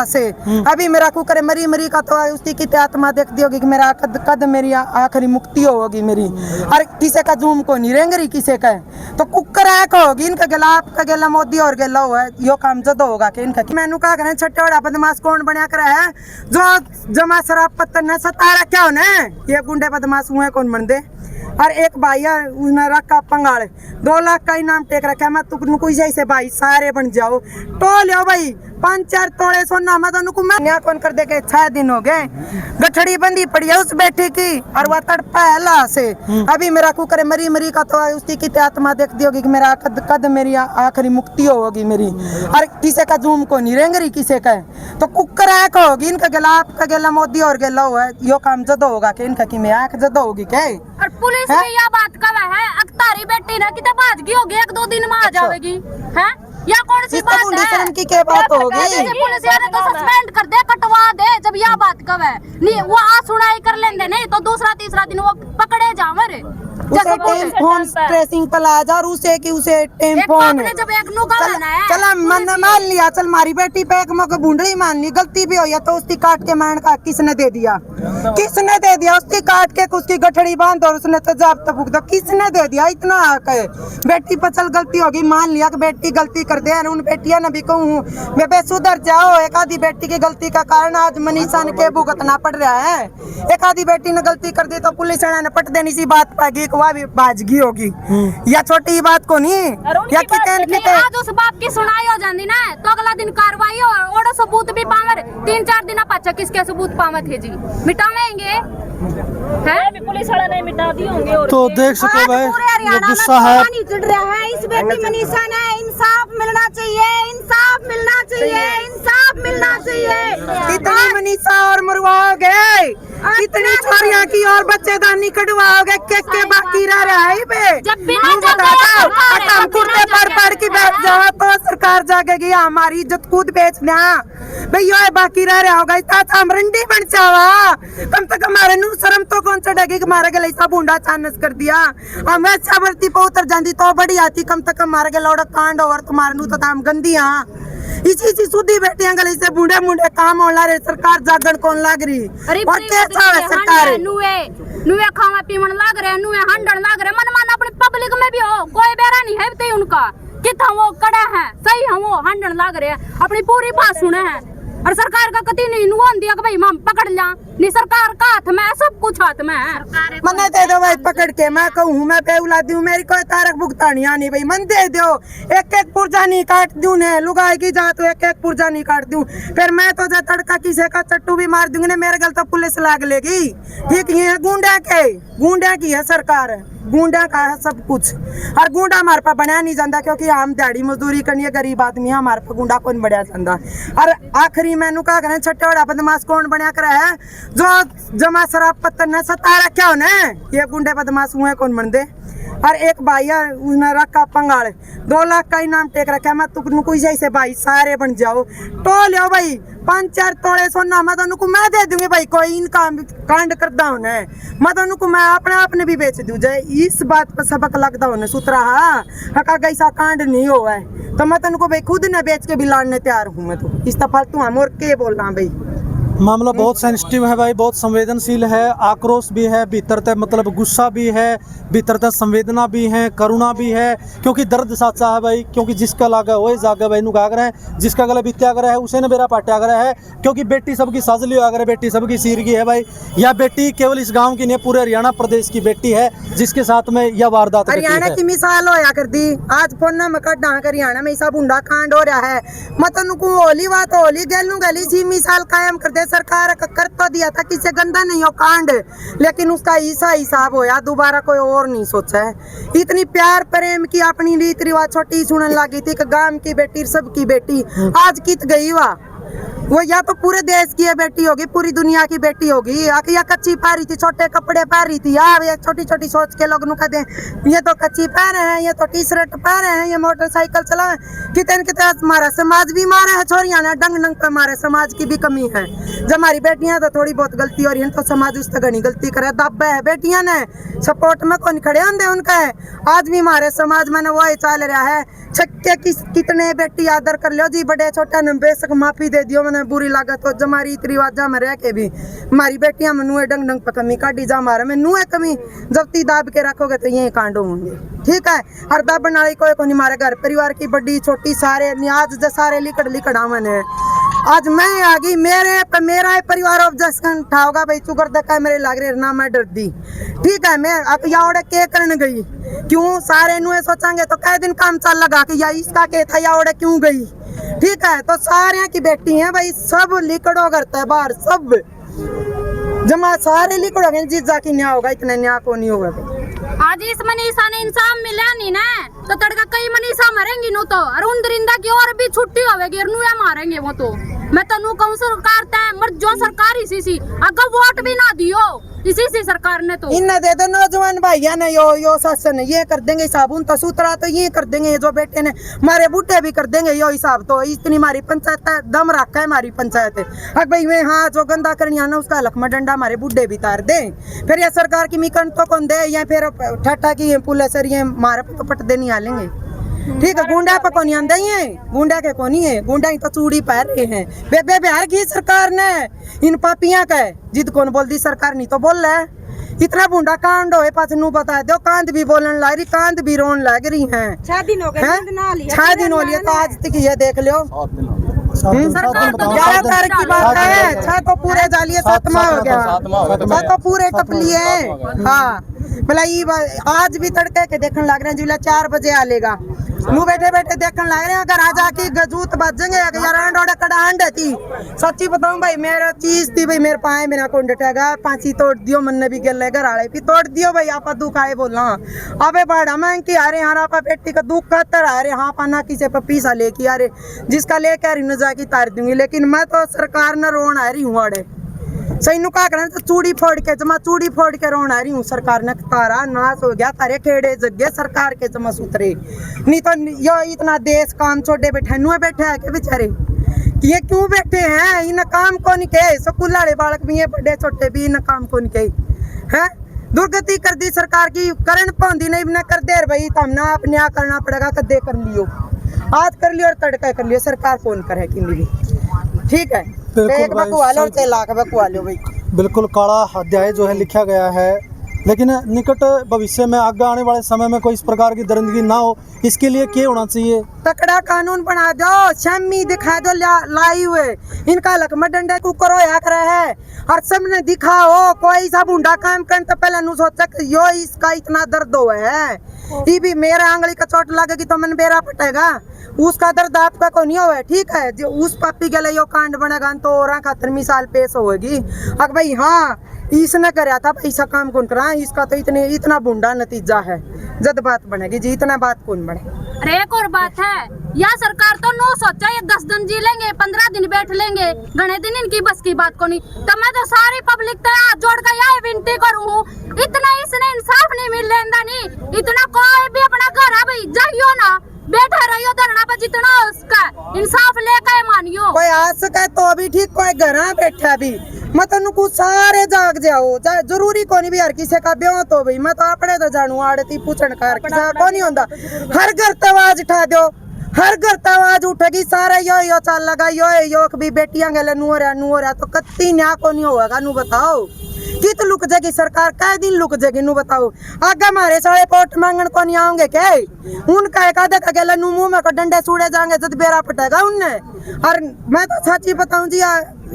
से। अभी मेरा कुकर मरी मरी का तो उसकी कितनी आत्मा देखती होगी कि मेरा कद मेरी आखिरी मुक्ति होगी मेरी। और किसी का जूम को नहीं रेंगरी किसी का तो कुकर आक होगी इनका गला आपका गला मोदी और गला हुआ है यो काम जदो होगा कि इनका मैनू कहा करें छठे बड़ा बदमाश कौन बना कर है जो जमा शराब पत्थर ने सतारा क्या होना ये गुंडे बदमाश हुए कौन बन दे। और एक भाई है उसने रखा पंगाल 2 लाख का इनाम टेक रखा मैं तुम कोई जैसे भाई सारे बन जाओ तो लियो भाई 5-4 तोड़े सोना मैं तो मैं कौन कर दे के 6 दिन हो गए गठड़ी बंदी पड़ी है उस बेटी की और वह तड़पा है ला से। अभी मेरा कुकर मरी मरी का तो उसकी कितनी आत्मा देखती होगी कि मेरा कद मेरी आखिरी मुक्ति होगी मेरी। और किसी का जूम को नहीं रेंगरी किसी का तो कुकर आक होगी इनका गला आपका गला मोदी और गला हुआ है यो काम जदो होगा कि इनका कि मैं आंख जदो होगी क्या। और पुलिस में यह बात कब है अख्तारी बेटी ना कितने भाजगी होगी 1-2 दिन में आ जाएगी है या कौन सी बात है शर्म की क्या बात होगी। पुलिस वाले तो सस्पेंड कर दे कटवा दे जब यह बात कब है नहीं वो आ सुनाई कर लेंगे नहीं तो दूसरा तीसरा दिन वो पकड़े जावे उसे टेलीफोन ट्रेसिंग प्लाजा और उसे कि उसे टेलीफोन जब एक नु गाना है चला मन मान लिया चल मारी बेटी पे एक मौका बूंदड़ी मान ली गलती भी हो या तो उसकी काट के मान का किसने दे दिया उसकी काट के उसकी गठड़ी बांध और उसने तो जाब तक दो किसने दे दिया इतना हक है बेटी पर चल गलती होगी मान लिया कि बेटी गलती कर दे उन बेटिया ने भी कहूँ मैं सुधर जाओ एक आधी बेटी की गलती का कारण आज मनीषा ने के भुगतना पड़ रहा है। एक आधी बेटी ने गलती कर दी तो पुलिस ने पट देनी सी बात पाएगी वह भी बाजगी होगी या छोटी बात को नहीं या कितने आज उस बाप की सुनाई हो जाती ना तो अगला दिन कार्रवाई हो और सबूत भी पावर 3-4 दिन पाचा किसके सबूत पावत है जी मिटावेंगे पुलिस वाला नहीं मिटा दिए होंगे। तो देख सको भाई ये गुस्सा है चढ़ रहा है इस बेटी मनीषा ने इंसाफ मिलना चाहिए इंसाफ मिलना चाहिए इंसाफ मिलना चाहिए। कितनी मनीषा और मरवाओगे कितनी छोरियां की और बच्चेदानी कटवाओगे के बाकी रह रहा है पे जब बिना हम कुर्ते पर की बैठ जाओ तो सरकार जागेगी हमारी इज्जत खुद बेचना भैया बाकी रह रहा होगा इतना हम रंडी बन जावा कम से कम हमारे नू शर्म तो कौन चढ़ेगी कि हमारे गले ऐसा बूंदा चानस कर दिया हम छावरती पे उतर जाती तो बड़ी आती कम से कम हमारे गला कांड और तुम्हारे नू तो हम गंदी हाँ इसी सुधी बेटियां गले से बूढ़े मुंडे काम होला रे सरकार जागण कौन लाग रही और कैसा है सरकार नुए खावा पीवन लाग रहे नुए हंडन लाग रहे मन मान अपनी पब्लिक में भी हो कोई बेरा नहीं है ते उनका कितना वो कड़ा है सही हम वो हंडन लाग रहे अपनी पूरी बात सुने हैं और सरकार का कति नहीं नुआन दिया कि भाई हम पकड़ ला नहीं सरकार का हाथ में सब कुछ हाथ में है मने दे दो भाई पकड़ के मैं कहूँ मैं बेउला दूं मेरी कोई तारक भुगतानी आनी भाई मन दे दो एक पुर्जा नहीं काट दूं ने लुगाई की जा तो एक पुर्जा नहीं काट दूं फिर मैं तो जा तड़का किसी का चट्टू भी मार दूंगी मेरे गल तो पुलिस लाग लेगी ठीक ये गुंडा की है सरकार गुंडा का है सब कुछ और गुंडा हमारे पास बनाया नहीं जाता क्योंकि हम दिहाड़ी मजदूरी करनी गरीब आदमी है हमारे पास गुंडा कौन बढ़िया जाता। और आखिरी मैनू कहा करें छठे बड़ा बदमाश कौन बना कर है जो जमा शराब पत्थर ने सतारा क्या होना ये गुंडे बदमाश हुए कौन बन दे। और एक भाई है उसने रखा पंगाल 2 लाख का इनाम टेक रखा मैं तुम कोई जैसे भाई सारे बन जाओ तो लियो भाई 5-4 तोड़े सोना मैं तो मैं दे दूंगी भाई कोई इनका कांड करता हूँ मैं तो मैं अपने भी बेच दूं जाए इस बात पर सबक लगता हूँ सुतरा हका कैसा कांड नहीं हुआ है तो मैं तुमको भाई खुद न बेच के भी लाने तैयार हूँ मैं तो इस फालतू हम और के बोल रहा भाई मामला बहुत सेंसिटिव है भाई बहुत संवेदनशील है आक्रोश भी है भीतर तक मतलब गुस्सा भी है भीतर तक संवेदना भी है करुणा भी है क्योंकि दर्द साचा है भाई क्योंकि जिसका लागा वही जागा भाई नुगागर है जिसका गला बीत्यागर है उसे ने मेरा पाट्यागर है क्योंकि बेटी सबकी साजली आगर है बेटी सबकी सीरगी है भाई यह बेटी केवल इस गाँव की नहीं पूरे हरियाणा प्रदेश की बेटी है जिसके साथ में यह वारदात हरियाणा की मिसाल होया कर दी आज फोन में हरियाणा में ऐसा बूंदा कांड हो रहा है मतलब होली बात होली गलू गली सी मिसाल कायम कर दे सरकार कर तो दिया था किसी गंदा नहीं हो कांड लेकिन उसका ऐसा हिसाब होया दोबारा कोई और नहीं सोचा है। इतनी प्यार प्रेम की अपनी रीत रिवाज छोटी सुनने लगी थी गांव की बेटी सबकी बेटी आज कित गई वाह वो या तो पूरे देश की बेटी होगी पूरी दुनिया की बेटी होगी या कच्ची पा रही थी छोटे कपड़े पा रही थी यार ये छोटी छोटी सोच के लोग कहते हैं ये तो कच्ची पा रहे हैं ये तो टी शर्ट पा रहे हैं ये मोटरसाइकिल चला कितने मारा समाज भी मारा है छोरिया ने डंग डंग पे मारे समाज की भी कमी है जब हमारी बेटियां तो थोड़ी बहुत गलती हो रही है तो समाज उस घनी गलती करे दबे है बेटियां ने सपोर्ट में कौन खड़े होंगे उनका है आज भी हमारे समाज में वही चल रहा है छक्के कितने बेटी आदर कर लो जी बड़े छोटा ने बेशक माफी दे दियो ने बुरी लागत तो जमारी इतनी वाजा में रह के भी हमारी बेटियां मनुए डंग डंग पर कमी काटी जा मारे में नुए कमी जब ती दाब के रखोगे तो यही कांड होंगे। ठीक है, हर दाबन वाली कोई को नहीं मारे। घर परिवार की बड़ी छोटी सारे आज जो सारे लिकड़ आमन है। आज मैं आ गई मेरा परिवार ऑब्जेक्शन उठाओगा भाई तू कर देखा मेरे लाग रहे ना मैं डर दी। ठीक है, मैं यावड़े के करने गई क्यों सारे नुए सोचेंगे तो कई दिन काम चल लगा के या इसका के था यावड़े क्यों गई। ठीक है, तो सारे की बेटी है भाई सब लिकड़ो करता है बाहर सब जमा सारे लिकड़ो गए जिस जाके न्याय होगा इतना न्याय को नहीं होगा। आज इस मनीषा ने इंसान मिला नहीं ना तो तड़का कई मनीषा मरेंगी नो तो और उन दरिंदा की और भी छुट्टी होवेगी और नुए मारेंगे वो तो। मैं तनु कहूं सरकार तय मर जो सरकार इसी सी अगर वोट भी ना दियो इसी सी सरकार ने तो इन दे दो नौजवान भाइया ने यो शासन ये कर देंगे साबुन तो सूत्रा तो ये कर देंगे जो बेटे ने मारे बूटे भी कर देंगे यो हिसाब। तो इतनी हमारी पंचायत दम रखा है हमारी पंचायत अगर भाई मैं हाँ जो गंदा करनी आना उसका लखमा डंडा हमारे बूढ़े भी तार दे फिर ये सरकार की मिकन तो कौन दे या फिर ठट्टा की पुलिस ये मारे तो पट देनी आ लेंगे। ठीक है, गुंडा पे कौन आंदा ही है गुंडा के कौन ही है गुंडा ही तो चूड़ी पहन रहे हैं बेबे बिहार की सरकार ने इन पापियां का जिद कौन बोल दी सरकार नहीं तो बोल रहा है इतना बुंडा कांड हो पास नू बता दो कांद भी बोलने लग रही कांद भी रोन लग रही है 6 दिन हो गए 6 दिन हो लिए तो आज तक ये देख लो 11 तारीख की बात है 6 तो पूरे जालिए 7वां हो गया 7 तो पूरे टप लिए। हाँ भला आज भी तड़के के देखने लग रहे हैं जिला 4 बजे आ लेगा नू बैठे बैठे देखने लग रहे हैं अगर आज आके गजूत बजेंगे यार अंडोड़ा कड़ा अंडे थी सच्ची बताऊं भाई मेरा चीज थी भाई मेरे पाए मेरा कौन डटेगा पांची तोड़ दियो मन ने भी गल घर आले भी तोड़ दियो भाई आपा दुख आए बोलना अबे बाड़ा मैं की आ रहे यहाँ आपा बेटी का दुख कहतर आ रहे हाँ पाना किसे पे पीसा लेके आ रहे जिसका लेके आ रही न जाके तार दूंगी लेकिन मैं तो सरकार न रोन आ रही हूँ अड़े सही नु का करना तो चूड़ी फोड़ के जमा चूड़ी फोड़ के रोन आ रही हूँ सरकार ने तारा नाश हो गया तारे खेड़े जगह सरकार के जमा सुतरे नहीं तो यो इतना देश काम छोड़े बैठे नुए बैठे है के बेचारे ये क्यों बैठे हैं इन काम को नहीं के स्कूल वाले बालक भी है बड़े छोटे भी इन काम को नहीं के है दुर्गति कर दी सरकार की करण पौंदी नहीं न कर दे भाई तो हमने अपने यहाँ करना पड़ेगा कदे कर लियो आज कर लियो और तड़का कर लियो सरकार कौन करे कि भी। ठीक है, एक बकुआ लो 6 लाख बकुआ लो भाई बिल्कुल काला अध्याय जो है लिखा गया है लेकिन निकट भविष्य में आगे आने वाले समय में कोई इस प्रकार की दरिंदगी ना हो इसके लिए क्या होना चाहिए तकड़ा कानून बना दो शम्मी दिखा दो लाई हुए इनका लकमा डंडे को करो या करे है और सबने दिखाओ कोई सा बुंडा काम कर तो पहले नु सोचा यो इसका इतना दर्द हुआ है ये भी मेरा आंगली का चोट लगेगी तो मन बेरा फटेगा उसका दर्द आपका को नहीं हुआ। ठीक है, जो उस पापी के लिए यो कांड बनेगा तो और 11 साल पेश होगी अगर भाई हाँ इसने कराया था पैसा काम कौन करा इसका तो इतना बुंडा नतीजा है जद बात बनेगी जी इतना बात कौन बने। अरे एक और बात है या सरकार तो नो सोचा ये 10 दिन जी लेंगे 15 दिन बैठ लेंगे घने दिन इनकी बस की बात को नहीं तो मैं तो सारी पब्लिक तो हाथ जोड़ कर यही विनती करूँ इतना इसने इंसाफ नहीं मिल लेंदा नहीं इतना कोई भी अपना घर है भाई जाइयो ना बैठा रहियो धरना पर जितना उसका इंसाफ लेकर मानियो कोई आ सके तो अभी ठीक कोई घर बैठा भी मैं तो कुछ सारे जाग जाओ जरूरी को नहीं भी हर किसी का ब्याह तो भाई मैं तो अपने तो जानू आड़ती पूछन कर को नहीं होता हर घर तवाज उठा दो हर घर तवाज उठेगी सारे यो चल लगा यो भी बेटियां गले नुआ तो कत्ती न्या को नहीं होगा नु बताओ कित लुक जाएगी सरकार कै दिन लुक जाएगी नु बताओ आगे हमारे सारे वोट मांगन को नहीं आऊंगे क्या उनका एक आधा का नु मुंह में को डंडे सूड़े जाएंगे जब बेरा पटेगा उनने। और मैं तो सच्ची बताऊं जी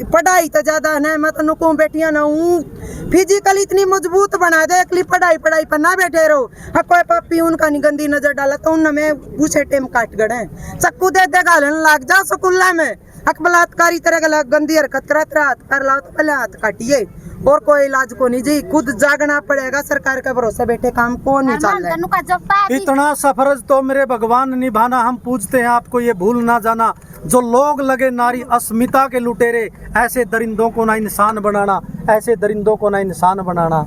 पढ़ाई तो ज्यादा है मैं तो नुकूं बेटियां ना हूँ फिजिकल इतनी मजबूत बना दे अगली पढ़ाई पर ना बैठे रहो कोई पापी उनका नहीं गंदी नजर डाला तो उन में उसे टेम काट गए चक्कू दे गालन लग जाओ स्कूल में बलात्कारी तरह गंदी हरकत करा हाथ कर लाओ तो पहले हाथ काटिए और कोई इलाज को नहीं जी खुद जागना पड़ेगा सरकार का भरोसा बैठे काम को नहीं चल रहा है। इतना सफरज तो मेरे भगवान निभाना हम पूछते हैं आपको ये भूल ना जाना जो लोग लगे नारी अस्मिता के लुटेरे ऐसे दरिंदों को ना इंसान बनाना ऐसे दरिंदों को ना इंसान बनाना।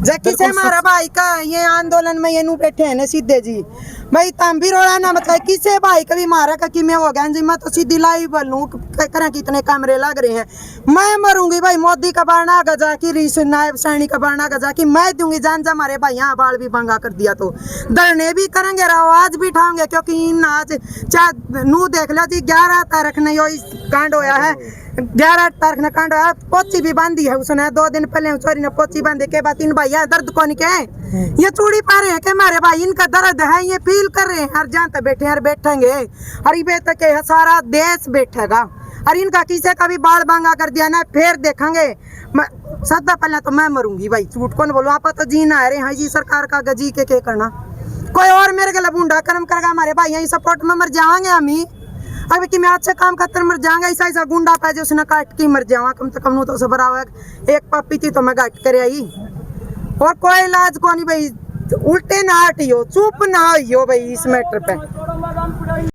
जैकी से हमारा भाई का ये आंदोलन में ये नू बैठे हैं ना सीधे जी भाई तम भी रोड़ा ना मतलब किसे भाई कभी मारा का कि मैं हो गया जी मैं तो सीधी लाइव बोलूं करा कितने कैमरे लग रहे हैं मैं मरूंगी भाई मोदी का बारना गजा की रीस नायब सैनी का बारना गजा की मैं दूंगी जान जा हमारे भाई यहाँ बाल भी भंगा कर दिया तो धरने भी करेंगे आवाज भी उठाओगे क्योंकि इन आज नू देख लो जी 11 तारीख ने यो कांड होया है 11 तारीख ने कांड होया पोची भी बांधी है उसने 2 दिन पहले चोरी ने पोची बांधे के बाद इन भाई दर्द कौन के ये चूड़ी पा रहे हैं कि हमारे भाई इनका दर्द है ये फील कर रहे हैं हर जहाँ तक बैठे हैं बैठेंगे हर बे तक सारा देश बैठेगा और इनका किसी का भी बाल बांगा कर दिया ना फिर देखेंगे सदा पहले तो मैं मरूंगी भाई झूठ कौन बोलूं आप तो जीना है रे हाँ जी सरकार का गजी के करना कोई और मेरे गला बूंडा कर्म करेगा हमारे भाई यही सपोर्ट में मर जाएंगे हम ही अभी कि मैं अच्छे काम करते मर जाऊंगा ऐसा ऐसा गुंडा पाए जो उसने काट के मर जाऊंगा कम से कम तो सब बराबर एक पापी थी तो मैं घाट करे आई और कोई इलाज को नहीं भाई उल्टे ना हटियो चुप ना हो भाई इस मैटर पे